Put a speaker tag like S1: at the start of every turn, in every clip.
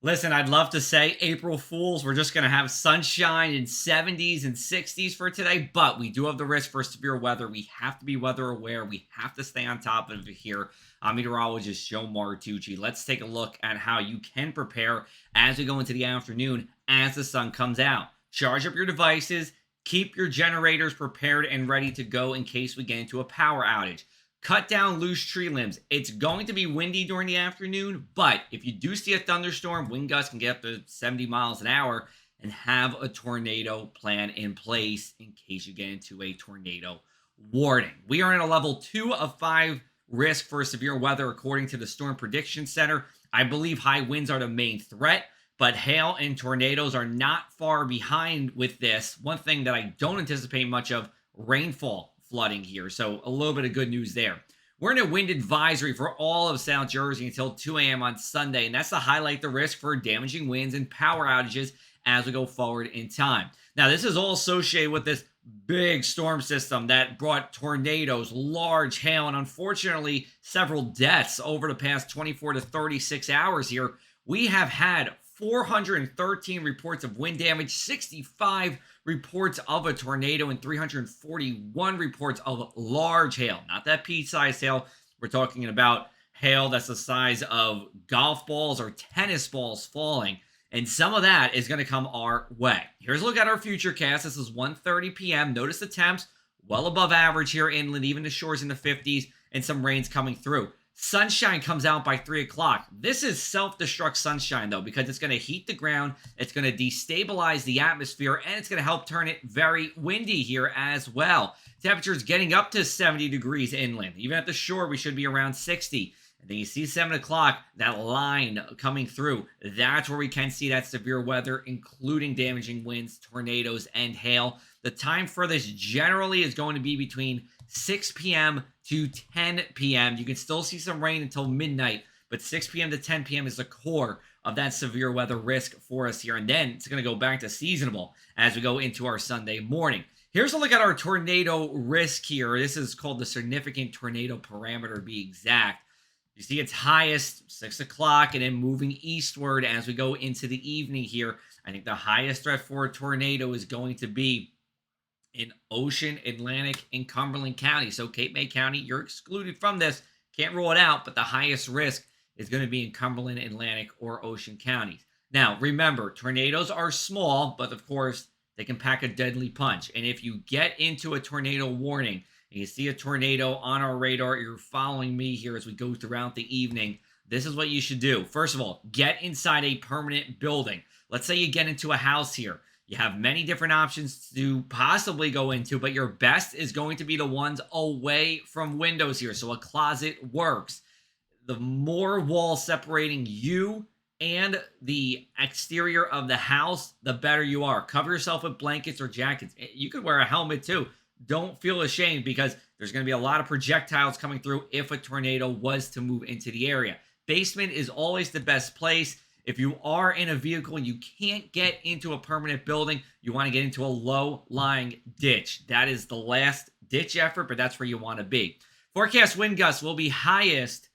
S1: Listen, I'd love to say April Fools. We're just going to have sunshine in 70s and 60s for today, but we do have the risk for severe weather. We have to be weather aware. We have to stay on top of it here. I'm meteorologist Joe Martucci. Let's take a look at how you can prepare as we go into the afternoon as the sun comes out. Charge up your devices, keep your generators prepared and ready to go in case we get into a power outage. Cut down loose tree limbs. It's going to be windy during the afternoon, but if you do see a thunderstorm, wind gusts can get up to 70 miles an hour, and have a tornado plan in place in case you get into a tornado warning. We are in a level 2 of 5 risk for severe weather according to the Storm Prediction Center. I believe high winds are the main threat, but hail and tornadoes are not far behind with this. One thing that I don't anticipate much of, rainfall flooding here. So a little bit of good news there. We're in a wind advisory for all of South Jersey until 2 a.m. on Sunday, and that's to highlight the risk for damaging winds and power outages as we go forward in time. Now, this is all associated with this big storm system that brought tornadoes, large hail, and unfortunately, several deaths over the past 24 to 36 hours here. We have had 413 reports of wind damage, 65 reports of a tornado, and 341 reports of large hail. Not that pea-sized hail. We're talking about hail that's the size of golf balls or tennis balls falling. And some of that is going to come our way. Here's a look at our future cast. This is 1:30 p.m. Notice the temps well above average here inland, even the shores in the 50s, and some rains coming through. Sunshine comes out by 3 o'clock. This is self-destruct sunshine, though, because it's going to heat the ground, it's going to destabilize the atmosphere, and it's going to help turn it very windy here as well. Temperatures getting up to 70 degrees inland. Even at the shore, we should be around 60. And then you see 7 o'clock, that line coming through. That's where we can see that severe weather, including damaging winds, tornadoes, and hail. The time for this generally is going to be between 6 p.m. to 10 p.m. You can still see some rain until midnight, but 6 p.m. to 10 p.m. is the core of that severe weather risk for us here. And then it's going to go back to seasonable as we go into our Sunday morning. Here's a look at our tornado risk here. This is called the significant tornado parameter to be exact. You see its highest 6 o'clock and then moving eastward as we go into the evening here. I think the highest threat for a tornado is going to be in Ocean, Atlantic, and Cumberland County. So Cape May County, you're excluded from this. Can't rule it out, but the highest risk is going to be in Cumberland, Atlantic, or Ocean counties. Now, remember, tornadoes are small, but of course, they can pack a deadly punch. And if you get into a tornado warning and you see a tornado on our radar, you're following me here as we go throughout the evening, this is what you should do. First of all, get inside a permanent building. Let's say you get into a house here. You have many different options to possibly go into, but your best is going to be the ones away from windows here. So a closet works. The more walls separating you and the exterior of the house, the better you are. Cover yourself with blankets or jackets. You could wear a helmet too. Don't feel ashamed because there's going to be a lot of projectiles coming through if a tornado was to move into the area. Basement is always the best place. If you are in a vehicle and you can't get into a permanent building, you want to get into a low-lying ditch. That is the last ditch effort, but that's where you want to be. Forecast wind gusts will be highest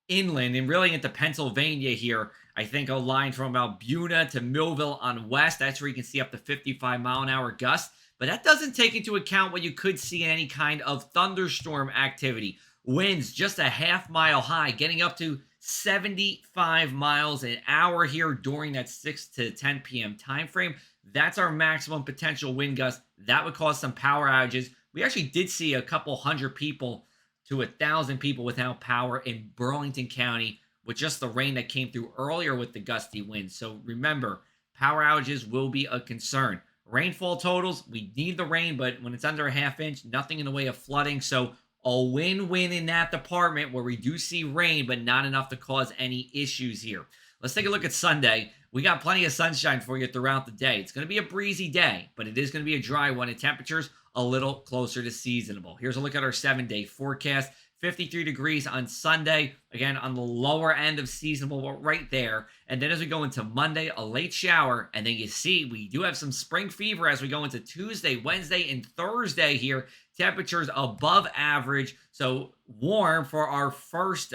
S1: inland and really into Pennsylvania here. I think a line from about Buna to Millville on west. That's where you can see up to 55-mile-an-hour gusts. But that doesn't take into account what you could see in any kind of thunderstorm activity. Winds just a half-mile high, getting up to 75 miles an hour here during that 6 to 10 p.m. time frame. That's our maximum potential wind gust. That would cause some power outages. We actually did see a couple hundred people to 1,000 people without power in Burlington County with just the rain that came through earlier with the gusty winds. So remember, power outages will be a concern. Rainfall totals, we need the rain, but when it's under a half inch, nothing in the way of flooding. So a win-win in that department where we do see rain, but not enough to cause any issues here. Let's take a look at Sunday. We got plenty of sunshine for you throughout the day. It's going to be a breezy day, but it is going to be a dry one, and temperatures a little closer to seasonable. Here's a look at our 7-day forecast. 53 degrees on Sunday, again on the lower end of seasonable, but right there. And then as we go into Monday, a late shower, and then you see we do have some spring fever as we go into Tuesday, Wednesday, and Thursday here. Temperatures above average, so warm for our first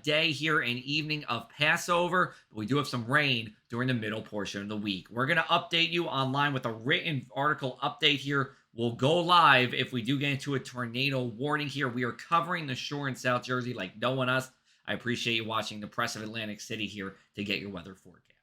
S1: day here and evening of Passover. But we do have some rain during the middle portion of the week. We're going to update you online with a written article update here. We'll go live if we do get into a tornado warning here. We are covering the shore in South Jersey like no one else. I appreciate you watching the Press of Atlantic City here to get your weather forecast.